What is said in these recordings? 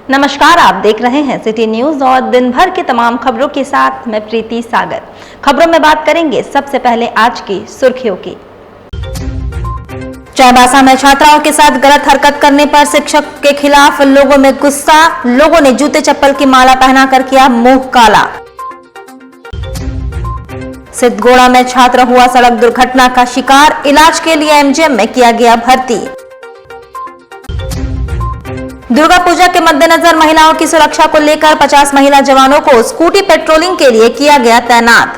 नमस्कार, आप देख रहे हैं सिटी न्यूज और दिन भर की तमाम खबरों के साथ मैं प्रीति सागर। खबरों में बात करेंगे सबसे पहले आज की सुर्खियों की। चाईबासा में छात्राओं के साथ गलत हरकत करने पर शिक्षक के खिलाफ लोगों में गुस्सा, लोगों ने जूते चप्पल की माला पहनाकर किया मुंह काला। सिद्धगोड़ा में छात्र हुआ सड़क दुर्घटना का शिकार, इलाज के लिए एमजीएम में किया गया भर्ती। दुर्गा पूजा के मद्देनजर महिलाओं की सुरक्षा को लेकर 50 महिला जवानों को स्कूटी पेट्रोलिंग के लिए किया गया तैनात।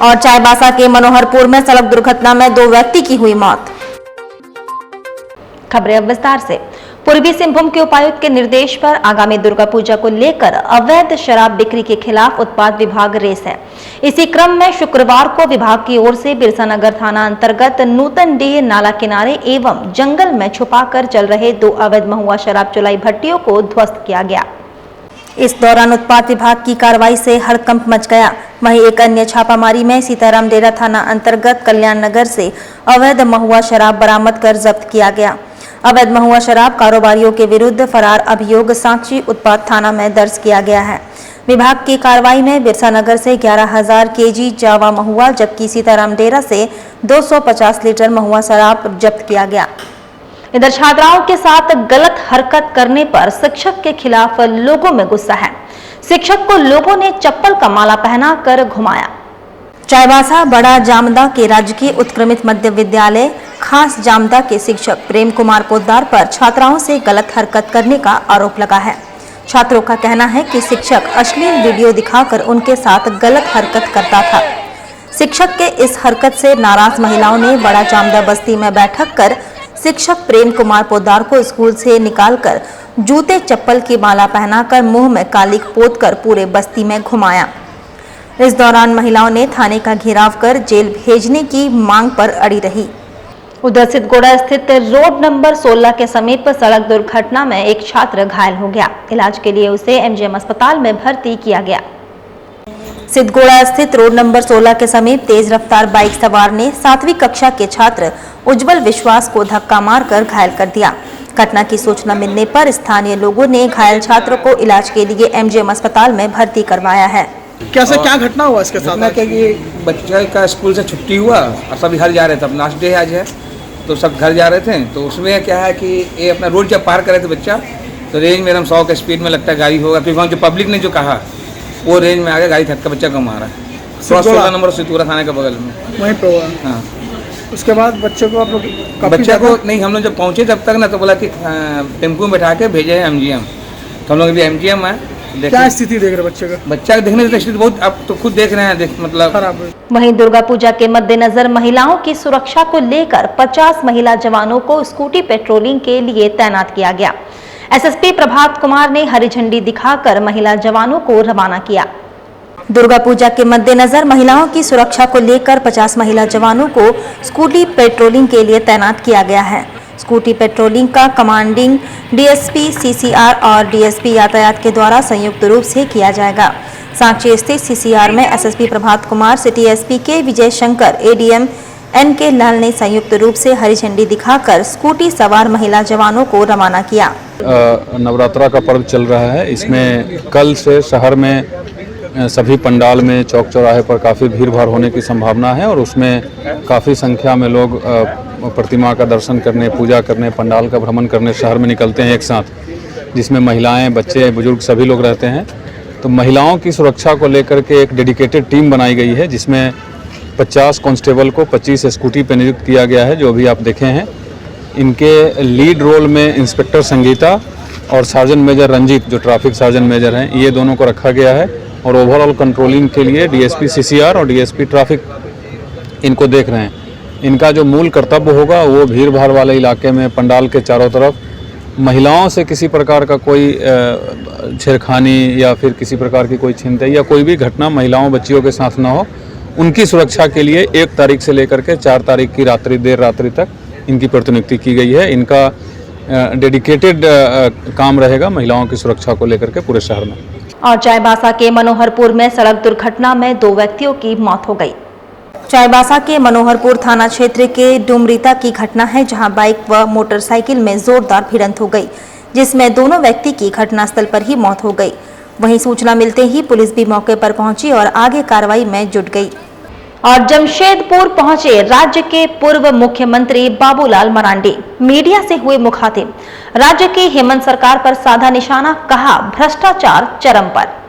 और चाईबासा के मनोहरपुर में सड़क दुर्घटना में 2 व्यक्ति की हुई मौत। खबरें अब विस्तार से। पूर्वी सिंहभूम के उपायुक्त के निर्देश पर आगामी दुर्गा पूजा को लेकर अवैध शराब बिक्री के खिलाफ उत्पाद विभाग रेस है। इसी क्रम में शुक्रवार को विभाग की ओर से बिरसानगर थाना अंतर्गत नूतनडीह नाला किनारे एवं जंगल में छुपाकर चल रहे 2 अवैध महुआ शराब चुलाई भट्टियों को ध्वस्त किया गया। इस दौरान उत्पाद विभाग की कार्रवाई से हड़कंप मच गया। वहीं एक अन्य छापामारी में सीताराम डेरा थाना अंतर्गत कल्याण नगर से अवैध महुआ शराब बरामद कर जब्त किया गया। अवैध महुआ शराब कारोबारियों के विरुद्ध फरार अभियोग सांची उत्पाद थाना में दर्ज किया गया है। विभाग की कार्रवाई में बिरसानगर से 11,000 केजी जावा महुआ जबकि सीताराम डेरा से 250 लीटर महुआ शराब जब्त किया गया। इधर छात्राओं के साथ गलत हरकत करने पर शिक्षक के खिलाफ लोगों में गुस्सा है। शिक्षक को लोगों ने चप्पल का माला पहनाकर घुमाया। चाईबासा बड़ा जामदा के राजकीय उत्क्रमित मध्य विद्यालय खास जामदा के शिक्षक प्रेम कुमार पोद्दार पर छात्राओं से गलत हरकत करने का आरोप लगा है। छात्रों का कहना है कि शिक्षक अश्लील वीडियो दिखाकर उनके साथ गलत हरकत करता था। शिक्षक के इस हरकत से नाराज महिलाओं ने बड़ा जामदा बस्ती में बैठक कर शिक्षक प्रेम कुमार पोद्दार को स्कूल से निकालकर जूते चप्पल की माला पहनाकर मुंह में कालिक पोतकर पूरे बस्ती में घुमाया। इस दौरान महिलाओं ने थाने का घेराव कर जेल भेजने की मांग पर अड़ी रही। उधर सिद्धगोड़ा स्थित रोड नंबर 16 के समीप सड़क दुर्घटना में एक छात्र घायल हो गया। इलाज के लिए उसे एमजीएम अस्पताल में भर्ती किया गया। सिद्धगोड़ा स्थित रोड नंबर 16 के समीप तेज रफ्तार बाइक सवार ने 7वीं कक्षा के छात्र उज्जवल विश्वास को धक्का मारकर घायल कर दिया। घटना की सूचना मिलने पर स्थानीय लोगों ने घायल छात्र को इलाज के लिए एमजीएम अस्पताल में भर्ती करवाया है। कैसे क्या घटना हुआ इसके साथ? क्या कि बच्चे का स्कूल से छुट्टी हुआ और सभी घर जा रहे थे। अब लास्ट डे आज है तो सब घर जा रहे थे। तो उसमें क्या है कि ये अपना रोड जब पार कर रहे थे बच्चा, तो रेंज में हम 100 के स्पीड में लगता है गाड़ी होगा। फिर वहाँ जो पब्लिक ने जो कहा वो रेंज में आ गया, गाड़ी धक्का बच्चा को मारा। 16 नंबर सिद्धगोड़ा थाने के बगल में वहीं पे हुआ। हाँ, उसके बाद बच्चे को आप लोग बच्चा को नहीं, हम लोग जब पहुँचे तब तक ना तो बोला कि टेम्पो में बैठा के भेजे हैं एमजीएम। तो हम लोग अभी एमजीएम है। क्या स्थिति देख रहे बच्चे का? बच्चा देखने से स्थिति बहुत, आप तो खुद देख रहे हैं, मतलब खराब है। वहीं दुर्गा पूजा के मद्देनजर महिलाओं की सुरक्षा को लेकर 50 महिला जवानों को स्कूटी पेट्रोलिंग के लिए तैनात किया गया। एसएसपी प्रभात कुमार ने हरी झंडी दिखाकर महिला जवानों को रवाना किया। दुर्गा पूजा के मद्देनजर महिलाओं की सुरक्षा को लेकर 50 महिला जवानों को स्कूटी पेट्रोलिंग के लिए तैनात किया गया है। स्कूटी पेट्रोलिंग का कमांडिंग डीएसपी सीसीआर और डीएसपी यातायात के द्वारा संयुक्त रूप से किया जाएगा। सांची स्थित सीसीआर में SSP Prabhat Kumar, city SP के विजय शंकर, एडीएम एनके लाल ने संयुक्त रूप से हरी झंडी दिखाकर स्कूटी सवार महिला जवानों को रवाना किया। नवरात्रा का पर्व चल रहा है। इसमें कल से शहर में सभी पंडाल में चौक चौराहे पर काफ़ी भीड़ भाड़ होने की संभावना है और उसमें काफ़ी संख्या में लोग प्रतिमा का दर्शन करने, पूजा करने, पंडाल का भ्रमण करने शहर में निकलते हैं एक साथ, जिसमें महिलाएं, बच्चे, बुजुर्ग सभी लोग रहते हैं। तो महिलाओं की सुरक्षा को लेकर के एक डेडिकेटेड टीम बनाई गई है जिसमें 50 कांस्टेबल को 25 स्कूटी पर नियुक्त किया गया है, जो अभी आप देखे हैं। इनके लीड रोल में इंस्पेक्टर संगीता और सार्जेंट मेजर रंजीत, जो ट्रैफिक सार्जेंट मेजर हैं, ये दोनों को रखा गया है। और ओवरऑल कंट्रोलिंग के लिए डीएसपी सीसीआर और डीएसपी ट्रैफिक इनको देख रहे हैं। इनका जो मूल कर्तव्य होगा वो भीड़ भाड़ वाले इलाके में पंडाल के चारों तरफ महिलाओं से किसी प्रकार का कोई छेड़खानी या फिर किसी प्रकार की कोई छिनतई या कोई भी घटना महिलाओं बच्चियों के साथ ना हो, उनकी सुरक्षा के लिए 1 तारीख से लेकर के 4 तारीख की रात्रि, देर रात्रि तक इनकी प्रतिनियुक्ति की गई है। इनका डेडिकेटेड काम रहेगा महिलाओं की सुरक्षा को लेकर के पूरे शहर में। और चाईबासा के मनोहरपुर में सड़क दुर्घटना में 2 व्यक्तियों की मौत हो गई। चाईबासा के मनोहरपुर थाना क्षेत्र के डुमरीता की घटना है, जहां बाइक व मोटरसाइकिल में जोरदार भिड़ंत हो गई, जिसमें दोनों व्यक्ति की घटनास्थल पर ही मौत हो गई। वहीं सूचना मिलते ही पुलिस भी मौके पर पहुंची और आगे कार्रवाई में जुट गई। और जमशेदपुर पहुंचे राज्य के पूर्व मुख्यमंत्री बाबूलाल मरांडी। मीडिया से हुए मुखातिब, राज्य की हेमंत सरकार पर साधा निशाना, कहा भ्रष्टाचार चरम पर।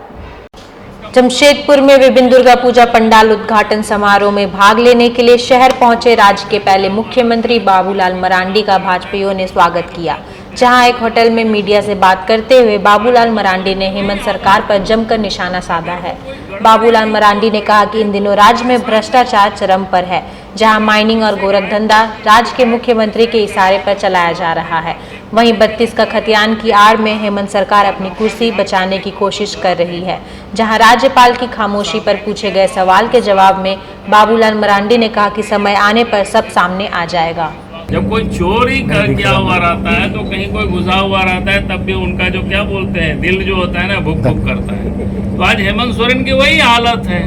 जमशेदपुर में विभिन्न दुर्गा पूजा पंडाल उद्घाटन समारोह में भाग लेने के लिए शहर पहुंचे राज्य के पहले मुख्यमंत्री बाबूलाल मरांडी का भाजपाइयों ने स्वागत किया। जहां एक होटल में मीडिया से बात करते हुए बाबूलाल मरांडी ने हेमंत सरकार पर जमकर निशाना साधा है। बाबूलाल मरांडी ने कहा कि इन दिनों राज्य में भ्रष्टाचार चरम पर है, जहां माइनिंग और गोरख धंधा राज्य के मुख्यमंत्री के इशारे पर चलाया जा रहा है। वहीं 32 का खतियान की आड़ में हेमंत सरकार अपनी कुर्सी बचाने की कोशिश कर रही है। जहां राज्यपाल की खामोशी पर पूछे गए सवाल के जवाब में बाबूलाल मरांडी ने कहा कि समय आने पर सब सामने आ जाएगा। जब कोई चोरी कर किया हुआ रहता है तो कहीं कोई घुसा हुआ रहता है, तब भी उनका जो क्या बोलते हैं दिल जो होता है ना भुक भुक करता है। तो आज हेमंत सोरेन की वही हालत है।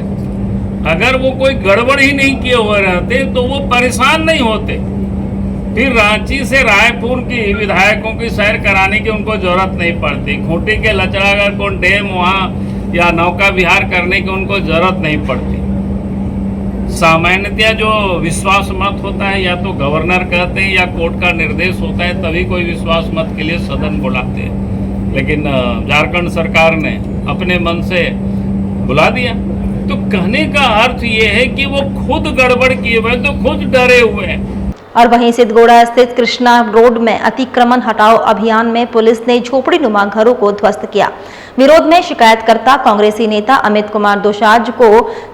अगर वो कोई गड़बड़ ही नहीं किए हुए रहते तो वो परेशान नहीं होते। फिर रांची से रायपुर की विधायकों की सैर कराने की उनको जरूरत नहीं पड़ती। खूंटी के लचड़ागढ़ को डैम वहाँ या नौका विहार करने की उनको जरूरत नहीं पड़ती। सामान्यतया जो विश्वास मत होता है या तो गवर्नर कहते हैं या कोर्ट का निर्देश होता है, तभी कोई विश्वास मत के लिए सदन बुलाते हैं। लेकिन झारखंड सरकार ने अपने मन से बुला दिया। तो कहने का अर्थ ये है कि वो खुद गड़बड़ किए हुए तो खुद डरे हुए हैं। और वहीं सिद्धगोड़ा स्थित कृष्णा रोड में अतिक्रमण हटाओ अभियान में पुलिस ने झोपड़ी नुमा घरों को ध्वस्त किया। विरोध में शिकायतकर्ता कांग्रेसी नेता अमित कुमार दोसांझ को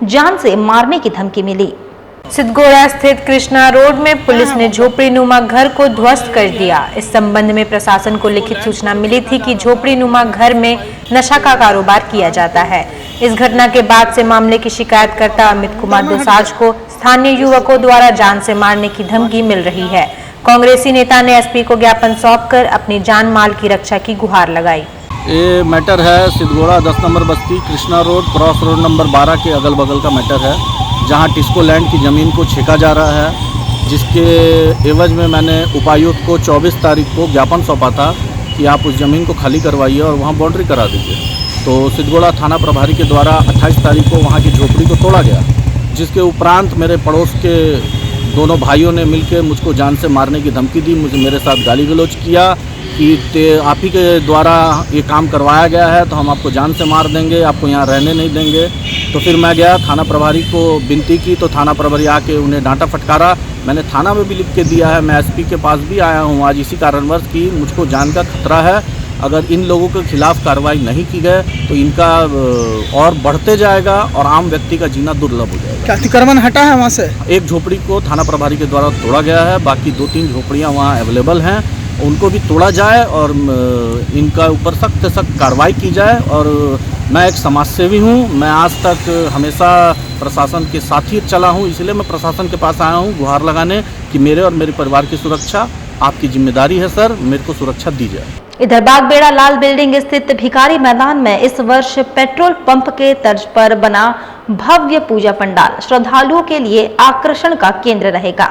जान से मारने की धमकी मिली। सिद्धगोड़ा स्थित कृष्णा रोड में पुलिस ने झोपड़ी नुमा घर को ध्वस्त कर दिया। इस संबंध में प्रशासन को लिखित सूचना मिली थी कि झोपड़ी नुमा घर में नशा का कारोबार किया जाता है। इस घटना के बाद से मामले की शिकायतकर्ता अमित कुमार दोसांझ को स्थानीय युवकों द्वारा जान से मारने की धमकी मिल रही है। कांग्रेसी नेता ने एसपी को ज्ञापन सौंपकर अपनी जान माल की रक्षा की गुहार लगाई। ये मैटर है सिद्धगोड़ा 10 नंबर बस्ती Krishna road cross road number 12 के अगल बगल का मैटर है, जहां टिस्को लैंड की ज़मीन को छेका जा रहा है, जिसके एवज में मैंने उपायुक्त को 24 तारीख को ज्ञापन सौंपा था कि आप उस ज़मीन को खाली करवाइए और वहां बाउंड्री करा दीजिए। तो सिद्धगोड़ा थाना प्रभारी के द्वारा 28 तारीख को वहां की झोपड़ी को तोड़ा गया, जिसके उपरांत मेरे पड़ोस के दोनों भाइयों ने मिलकर मुझको जान से मारने की धमकी दी। मुझे मेरे साथ गाली गलौज किया कि आप ही के द्वारा ये काम करवाया गया है तो हम आपको जान से मार देंगे, आपको यहाँ रहने नहीं देंगे। तो फिर मैं गया थाना प्रभारी को विनती की, तो थाना प्रभारी आके उन्हें डांटा फटकारा। मैंने थाना में भी लिख के दिया है, मैं एसपी के पास भी आया हूँ आज इसी कारणवश कि मुझको जान का खतरा है। अगर इन लोगों के खिलाफ कार्रवाई नहीं की गई तो इनका और बढ़ते जाएगा और आम व्यक्ति का जीना दुर्लभ हो जाएगा। क्या अतिक्रमण हटा है वहाँ से? एक झोपड़ी को थाना प्रभारी के द्वारा तोड़ा गया है, बाकी 2-3 झोपड़ियाँ वहाँ अवेलेबल हैं, उनको भी तोड़ा जाए और इनका ऊपर सख्त से सख्त कार्रवाई की जाए। और मैं एक समाजसेवी हूँ, मैं आज तक हमेशा प्रशासन के साथ ही चला हूँ, इसलिए मैं प्रशासन के पास आया हूँ गुहार लगाने कि मेरे और मेरे परिवार की सुरक्षा आपकी जिम्मेदारी है सर, मेरे को सुरक्षा दी जाए। इधर बागबेड़ा लाल बिल्डिंग स्थित भिखारी मैदान में इस वर्ष पेट्रोल पंप के तर्ज पर बना भव्य पूजा पंडाल श्रद्धालुओं के लिए आकर्षण का केंद्र रहेगा।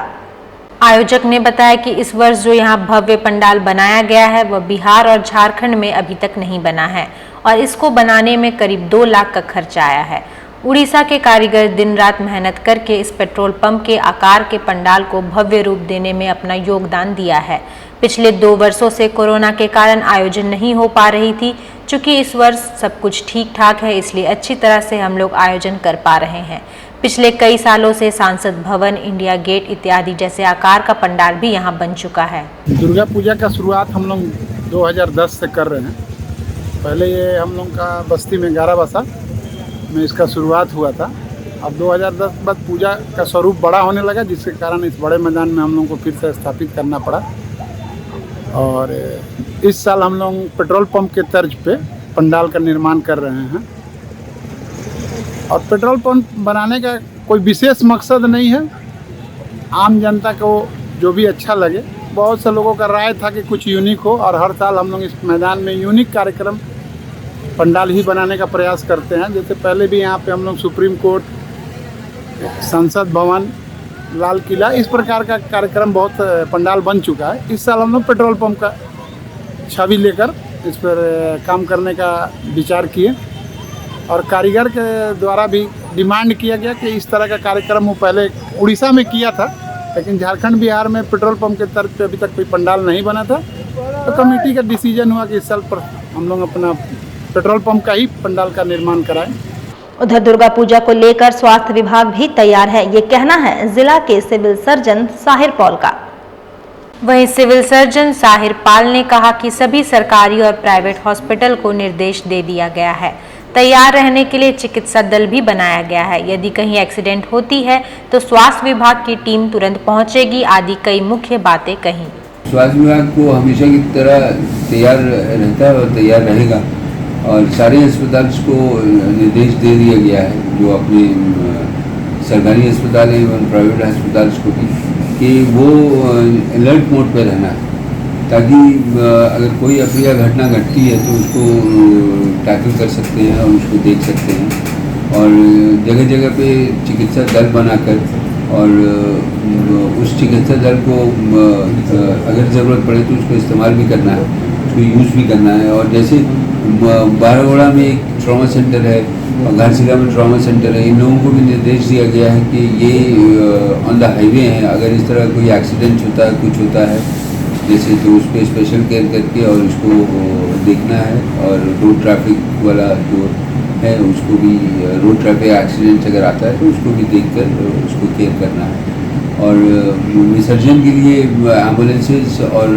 आयोजक ने बताया कि इस वर्ष जो यहाँ भव्य पंडाल बनाया गया है वह बिहार और झारखंड में अभी तक नहीं बना है और इसको बनाने में करीब 2 लाख का खर्च आया है। उड़ीसा के कारीगर दिन रात मेहनत करके इस पेट्रोल पंप के आकार के पंडाल को भव्य रूप देने में अपना योगदान दिया है। पिछले 2 वर्षों से कोरोना के कारण आयोजन नहीं हो पा रही थी। चूंकि इस वर्ष सब कुछ ठीक ठाक है, इसलिए अच्छी तरह से हम लोग आयोजन कर पा रहे हैं। पिछले कई सालों से सांसद भवन, इंडिया गेट इत्यादि जैसे आकार का पंडाल भी यहाँ बन चुका है। दुर्गा पूजा का शुरुआत हम लोग 2010 से कर रहे हैं। पहले ये हम लोग का बस्ती में गाराबासा में इसका शुरुआत हुआ था। अब 2010 बाद पूजा का स्वरूप बड़ा होने लगा, जिसके कारण इस बड़े मैदान में हम लोग को फिर से स्थापित करना पड़ा। और इस साल हम लोग पेट्रोल पंप के तर्ज पे पंडाल का निर्माण कर रहे हैं। और पेट्रोल पंप बनाने का कोई विशेष मकसद नहीं है, आम जनता को जो भी अच्छा लगे। बहुत से लोगों का राय था कि कुछ यूनिक हो, और हर साल हम लोग इस मैदान में यूनिक कार्यक्रम पंडाल ही बनाने का प्रयास करते हैं। जैसे पहले भी यहाँ पे हम लोग सुप्रीम कोर्ट संसद भवन, लाल किला, इस प्रकार का कार्यक्रम बहुत पंडाल बन चुका है। इस साल हम लोग पेट्रोल पंप का छवि लेकर इस पर काम करने का विचार किए और कारीगर के द्वारा भी डिमांड किया गया कि इस तरह का कार्यक्रम वो पहले उड़ीसा में किया था, लेकिन झारखंड बिहार में पेट्रोल पंप के तर्ज पे अभी तक कोई पंडाल नहीं बना था। तो कमेटी का डिसीजन हुआ कि इस साल पर हम लोग अपना पेट्रोल पंप का ही पंडाल का निर्माण कराएं। उधर दुर्गा पूजा को लेकर स्वास्थ्य विभाग भी तैयार है, ये कहना है जिला के सिविल सर्जन साहिर पॉल का। वहीं सिविल सर्जन साहिर पाल ने कहा कि सभी सरकारी और प्राइवेट हॉस्पिटल को निर्देश दे दिया गया है, तैयार रहने के लिए चिकित्सा दल भी बनाया गया है। यदि कहीं एक्सीडेंट होती है तो स्वास्थ्य विभाग की टीम तुरंत पहुंचेगी, आदि कई मुख्य बातें कही। स्वास्थ्य विभाग को हमेशा की तरह तैयार रहता है और तैयार रहेगा और सारे अस्पताल को निर्देश दे दिया गया है, जो अपने सरकारी अस्पताल है एवं प्राइवेट अस्पताल को भी, कि वो अलर्ट मोड पर रहना है, ताकि अगर कोई अप्रिय घटना घटती है तो उसको टैकल कर सकते हैं और उसको देख सकते हैं। और जगह जगह पे चिकित्सा दल बनाकर और उस चिकित्सा दल को अगर ज़रूरत पड़े तो उसको इस्तेमाल भी करना है, उसको यूज़ भी करना है। और जैसे बारागोड़ा में एक ट्रॉमा सेंटर है और घाटशिला में ट्रॉमा सेंटर है, इन लोगों को भी निर्देश दिया गया है कि ये ऑन द हाईवे हैं, अगर इस तरह कोई एक्सीडेंट होता है, कुछ होता है जैसे, तो उस पर स्पेशल केयर करके और उसको देखना है। और रोड ट्रैफिक वाला जो है उसको भी, रोड ट्रैफिक एक्सीडेंट अगर आता है तो उसको भी देखकर उसको केयर करना है। और विसर्जन के लिए एम्बुलेंसेज और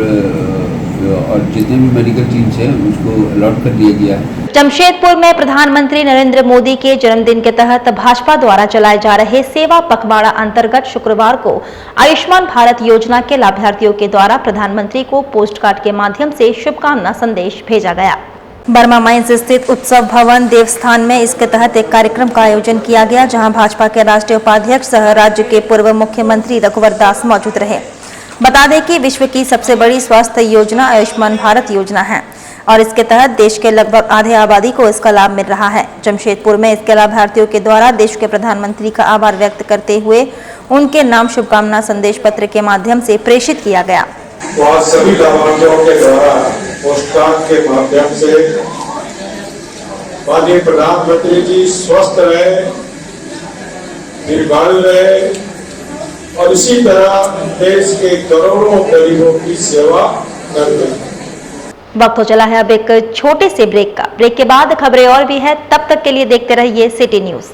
जितने भी मेडिकल टीम्स हैं उसको अलॉट कर दिया गया है। जमशेदपुर में प्रधानमंत्री नरेंद्र मोदी के जन्मदिन के तहत भाजपा द्वारा चलाए जा रहे सेवा पखवाड़ा अंतर्गत शुक्रवार को आयुष्मान भारत योजना के लाभार्थियों के द्वारा प्रधानमंत्री को पोस्ट कार्ड के माध्यम से शुभकामना संदेश भेजा गया। बर्मा माइंस स्थित उत्सव भवन देवस्थान में इसके तहत एक कार्यक्रम का आयोजन किया गया, जहां भाजपा के राष्ट्रीय उपाध्यक्ष सह राज्य के पूर्व मुख्यमंत्री रघुवर दास मौजूद रहे। बता दें कि विश्व की सबसे बड़ी स्वास्थ्य योजना आयुष्मान भारत योजना है और इसके तहत देश के लगभग आधे आबादी को इसका लाभ मिल रहा है। जमशेदपुर में इसके लाभार्थियों के द्वारा देश के प्रधानमंत्री का आभार व्यक्त करते हुए उनके नाम शुभकामना संदेश पत्र के माध्यम से प्रेषित किया गया। वहाँ सभी लाभार्थियों के द्वारा पोस्टकार्ड के माध्यम से माननीय प्रधानमंत्री जी स्वस्थ रहे, दीर्घायु रहे और इसी तरह देश के करोड़ों गरीबों की सेवा करते हैं। वक्त हो चला है अब एक छोटे से ब्रेक का। ब्रेक के बाद खबरें और भी है, तब तक के लिए देखते रहिए सिटी न्यूज।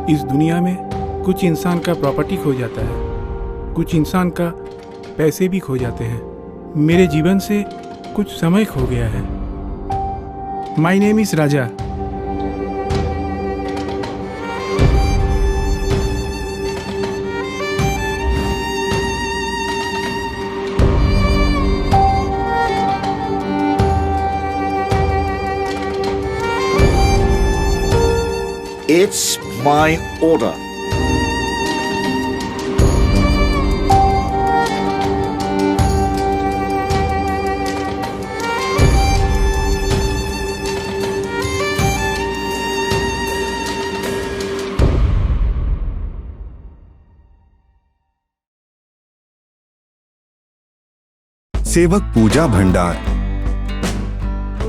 इस दुनिया में कुछ इंसान का प्रॉपर्टी खो जाता है, कुछ इंसान का पैसे भी खो जाते हैं। मेरे जीवन से कुछ समय खो गया है। My name is Raja. It's my order. सेवक पूजा भंडार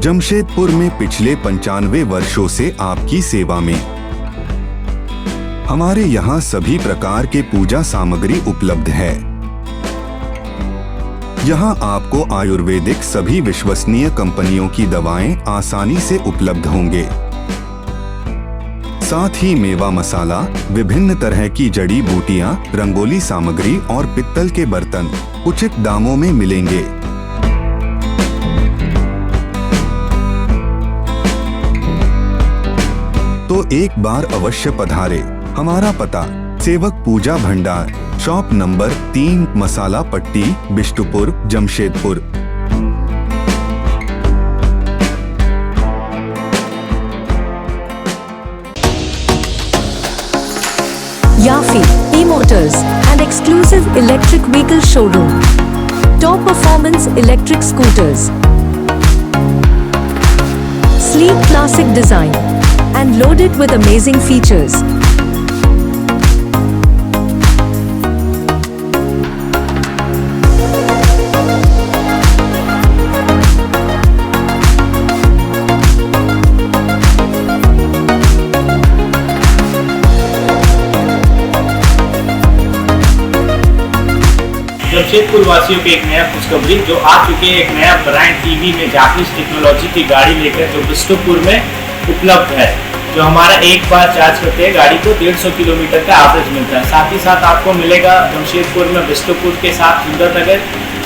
जमशेदपुर में पिछले 95 वर्षों से आपकी सेवा में। हमारे यहाँ सभी प्रकार के पूजा सामग्री उपलब्ध है। यहाँ आपको आयुर्वेदिक सभी विश्वसनीय कंपनियों की दवाएं आसानी से उपलब्ध होंगे। साथ ही मेवा मसाला, विभिन्न तरह की जड़ी बूटियां, रंगोली सामग्री और पित्तल के बर्तन उचित दामों में मिलेंगे। तो एक बार अवश्य पधारे। हमारा पता सेवक पूजा भंडार, शॉप नंबर 3, मसाला पट्टी, Bistupur, Jamshedpur. Yafi E-Motors and exclusive electric vehicle showroom. Top performance electric scooters. Sleek classic design and loaded with amazing features. Jamshedpur वासियों के एक नया खुशखबरी जो आ चुके हैं, एक नया ब्रांड टीवी में जापानीज टेक्नोलॉजी की गाड़ी लेकर जो बिष्टुपुर में उपलब्ध है। जो हमारा एक बार चार्ज करते हैं गाड़ी को 150 किलोमीटर का एवरेज मिलता है। साथ ही साथ आपको मिलेगा जमशेदपुर में बिष्टुपुर के साथ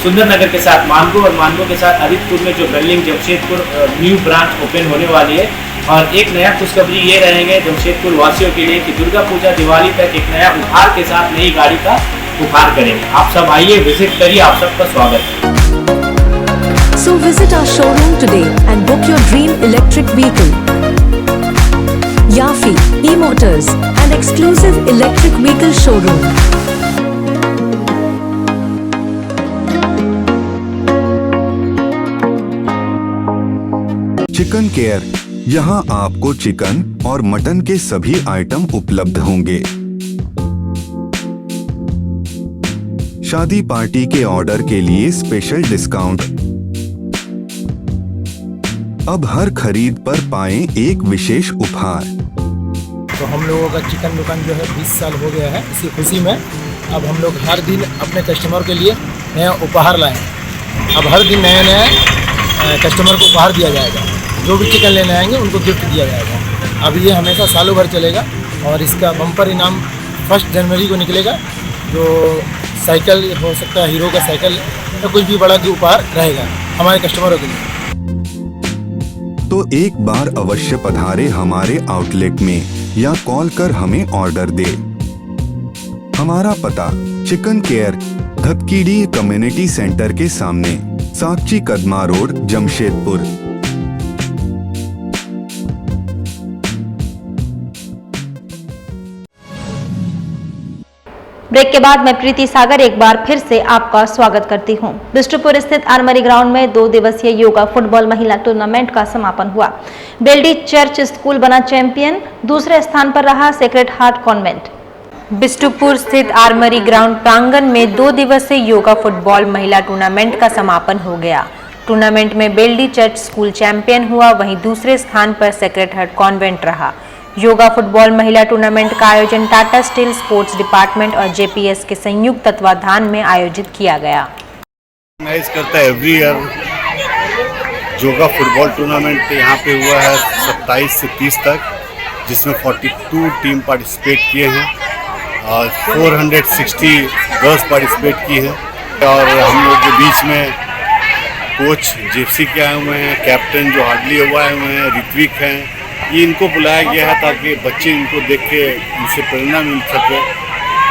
सुंदरनगर के साथ मानगो और मानगो के साथ आदित्यपुर में जो building Jamshedpur new branch open होने वाली है। और एक नया खुशखबरी ये रहेंगे जमशेदपुर वासियों के लिए कि दुर्गा पूजा दिवाली तक एक नया उपहार के साथ नई गाड़ी का उपहार करेंगे। आप सब आइए, विजिट करिए, आप सबका स्वागत है। So visit our showroom today and book your dream electric vehicle. Yafi E-Motors and exclusive electric vehicle showroom. Chicken care, यहाँ आपको चिकन और मटन के सभी आइटम उपलब्ध होंगे। शादी पार्टी के ऑर्डर के लिए स्पेशल डिस्काउंट। अब हर खरीद पर पाएं एक विशेष उपहार। तो हम लोगों का चिकन दुकान जो है 20 साल हो गया है। इसी खुशी में अब हम लोग हर दिन अपने कस्टमर के लिए नया उपहार लाए। अब हर दिन नए कस्टमर को उपहार दिया जाएगा। जो भी चिकन लेने आएंगे उनको गिफ्ट दिया जाएगा। अब ये हमेशा सालों भर चलेगा और इसका बम्पर इनाम 1 जनवरी को निकलेगा। जो साइकिल हो सकता है, हीरो का साइकिल या कुछ भी बड़ा जो उपहार रहेगा हमारे कस्टमरों के लिए। तो एक बार अवश्य पधारे हमारे आउटलेट में या कॉल कर हमें ऑर्डर दे। हमारा पता चिकन केयर, धतकीडी कम्युनिटी सेंटर के सामने, साक्षी कदमा रोड, जमशेदपुर। ब्रेक के बाद मैं प्रीति सागर एक बार फिर से आपका स्वागत करती हूं। बिष्टुपुर स्थित आर्मरी ग्राउंड में 2 दिवसीय योगा फुटबॉल महिला टूर्नामेंट का समापन हुआ। बेल्डी चर्च स्कूल बना चैंपियन, दूसरे स्थान पर रहा सेक्रेड हार्ट कॉन्वेंट। बिष्टुपुर स्थित आर्मरी ग्राउंड प्रांगण में 2 दिवसीय योगा फुटबॉल महिला टूर्नामेंट का समापन हो गया। टूर्नामेंट में बेल्डी चर्च स्कूल चैंपियन हुआ, वहीं दूसरे स्थान पर सेक्रेड हार्ट कॉन्वेंट रहा। योगा फुटबॉल महिला टूर्नामेंट का आयोजन टाटा स्टील स्पोर्ट्स डिपार्टमेंट और जेपीएस के संयुक्त तत्वाधान में आयोजित किया गया। ऑर्गेनाइज करता है every year yoga football tournament यहाँ पे हुआ है 27 से 30 तक, जिसमें 42 टीम पार्टिसिपेट किए हैं और 460 गर्ल्स पार्टिसिपेट की हैं। और हम लोग के बीच में कोच जेपसी के आए हुए हैं, कैप्टन जो हार्डली हुआ आए हुए हैं, ऋत्विक हैं। ये इनको बुलाया गया है ताकि बच्चे इनको देख के इनसे प्रेरणा मिल सके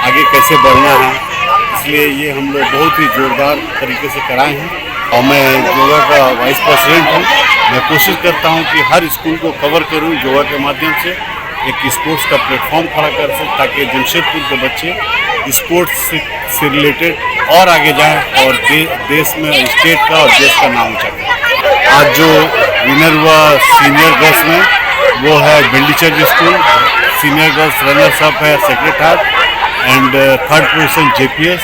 आगे कैसे बढ़ना है। इसलिए ये हम लोग बहुत ही जोरदार तरीके से कराए हैं और मैं योगा का वाइस प्रेसिडेंट हूँ। मैं कोशिश करता हूँ कि हर स्कूल को कवर करूँ योगा के माध्यम से, एक स्पोर्ट्स का प्लेटफॉर्म खड़ा कर सकें ताकि जमशेदपुर के बच्चे स्पोर्ट्स से रिलेटेड और आगे जाएं और देश में स्टेट का और देश का नाम ऊँचा करें। आज जो विनर हुआ सीनियर गर्ल्स में वो है Beldih church school, senior girls runners up है Sacred Heart and 3rd position JPS,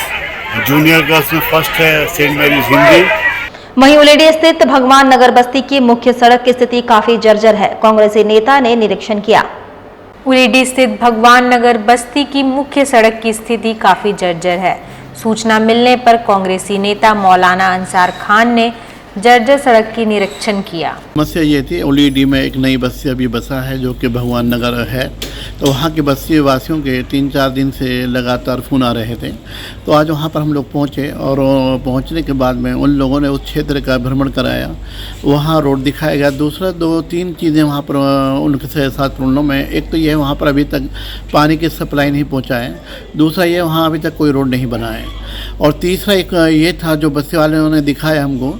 junior girls में फर्स्ट है सेंट मैरीज हिंदी। वहीं उलेडी स्थित भगवान नगर बस्ती की मुख्य सड़क की स्थिति काफी जर्जर है। कांग्रेसी नेता ने निरीक्षण किया। उलेडी स्थित भगवान नगर बस्ती की मुख्य सड़क की स्थिति काफी जर्जर है। सूचना मिलने पर कांग्रेसी नेता मौलाना अंसार खान ने जर्जर सड़क की निरीक्षण किया। समस्या ये थी, उलीडी में एक नई बस्ती अभी बसा है जो कि भगवान नगर है, तो वहाँ के बस्ती वासियों के 3-4 दिन से लगातार फोन आ रहे थे। तो आज वहाँ पर हम लोग पहुँचे और पहुँचने के बाद में उन लोगों ने उस क्षेत्र का भ्रमण कराया, वहाँ रोड दिखाया गया। दूसरा 2-3 चीज़ें वहाँ पर उनके साथ प्रॉब्लम है। एक तो ये वहाँ पर अभी तक पानी की सप्लाई नहीं पहुँचा है, दूसरा ये वहाँ अभी तक कोई रोड नहीं बना है, और तीसरा एक ये था जो बस्ती वालों ने दिखाया हमको,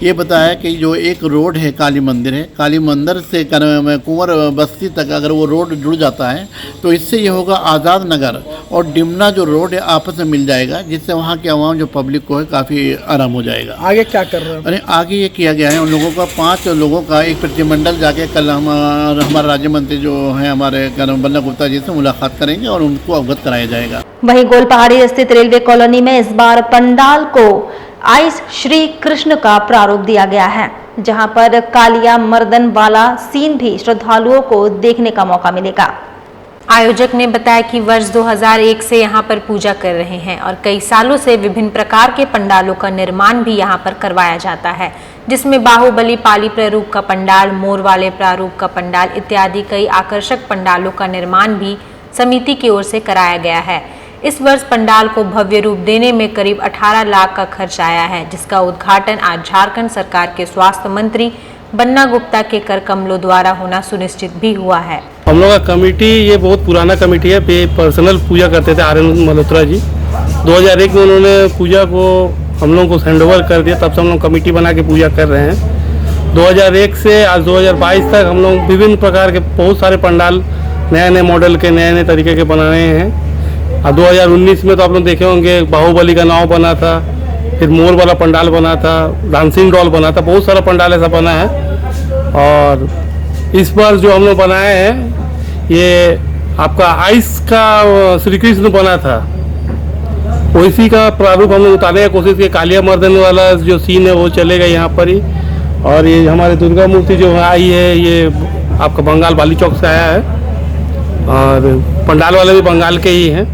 ये बताया कि जो एक रोड है काली मंदिर है, काली मंदिर से कुंवर बस्ती तक अगर वो रोड जुड़ जाता है तो इससे ये होगा आज़ाद नगर और डिमना जो रोड है आपस में मिल जाएगा, जिससे वहाँ की आवाम जो पब्लिक को है काफ़ी आराम हो जाएगा। आगे क्या कर रहे हैं? अरे आगे ये किया गया है, उन लोगों का 5 लोगों का एक प्रतिनिधिमंडल जाके कल हमारे राज्य मंत्री जो हैं हमारे बन्ना गुप्ता जी से मुलाकात करेंगे और उनको अवगत कराया जाएगा। वहीं गोलपहाड़ी स्थित रेलवे कॉलोनी में इस बार पंडाल को आइस श्री कृष्ण का प्रारूप दिया गया है, जहां पर कालिया मर्दन वाला सीन भी श्रद्धालुओं को देखने का मौका मिलेगा। आयोजक ने बताया कि वर्ष 2001 से यहां पर पूजा कर रहे हैं और कई सालों से विभिन्न प्रकार के पंडालों का निर्माण भी यहां पर करवाया जाता है, जिसमें बाहुबली पाली प्रारूप का पंडाल, मोर वाले प्रारूप का पंडाल इत्यादि कई आकर्षक पंडालों का निर्माण भी समिति की ओर से कराया गया है। इस वर्ष पंडाल को भव्य रूप देने में करीब 18 लाख का खर्च आया है, जिसका उद्घाटन आज झारखंड सरकार के स्वास्थ्य मंत्री बन्ना गुप्ता के कर कमलों द्वारा होना सुनिश्चित भी हुआ है। हम लोग का कमेटी ये बहुत पुराना कमेटी है, पर्सनल पूजा करते थे आर्यन मल्होत्रा जी। 2001 में उन्होंने पूजा को हम लोग को हैंडओवर कर दिया, तब से हम लोग कमेटी बना के पूजा कर रहे हैं। 2001 से आज 2022 तक हम लोग विभिन्न प्रकार के बहुत सारे पंडाल नए मॉडल के नए तरीके के बना रहे हैं। 2019 में तो आप लोग देखे होंगे बाहुबली का नाव बना था, फिर मोर वाला पंडाल बना था, डांसिंग डॉल बना था, बहुत सारा पंडाल ऐसा बना है। और इस बार जो हम लोग बनाए हैं ये आपका आइस का श्री कृष्ण बना था, उसी का प्रारूप हम लोग उतारने की कोशिश की। कालिया मर्दन वाला जो सीन है वो चलेगा यहाँ पर ही। और ये हमारी दुर्गा मूर्ति जो आई है ये आपका बंगाल बाली चौक से आया है और पंडाल वाले भी बंगाल के ही हैं।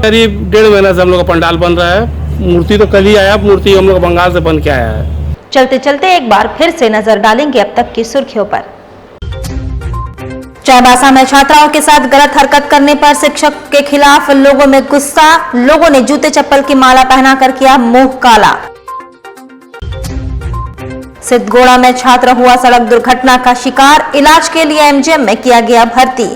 करीब 1.5 महीना से हम लोग का पंडाल बन रहा है। मूर्ति तो कल ही आया, मूर्ति हम लोग बंगाल से बन के आया है। चलते चलते एक बार फिर से नजर डालेंगे अब तक की सुर्खियों पर। चाईबासा में छात्राओं के साथ गलत हरकत करने पर शिक्षक के खिलाफ लोगों में गुस्सा, लोगों ने जूते चप्पल की माला पहनाकर किया मुंह काला। सिद्धगोड़ा में छात्र हुआ सड़क दुर्घटना का शिकार, इलाज के लिए एमजीएम में किया गया भर्ती।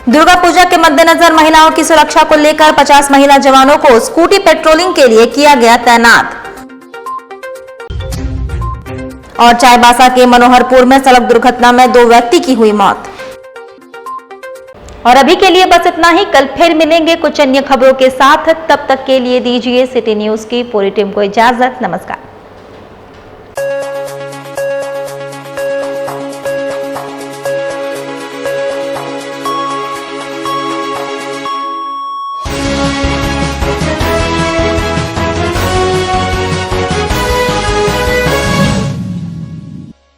दुर्गा पूजा के मद्देनजर महिलाओं की सुरक्षा को लेकर 50 महिला जवानों को स्कूटी पेट्रोलिंग के लिए किया गया तैनात। और चाईबासा के मनोहरपुर में सड़क दुर्घटना में 2 व्यक्ति की हुई मौत। और अभी के लिए बस इतना ही। कल फिर मिलेंगे कुछ अन्य खबरों के साथ, तब तक के लिए दीजिए सिटी न्यूज की पूरी टीम को इजाजत। नमस्कार।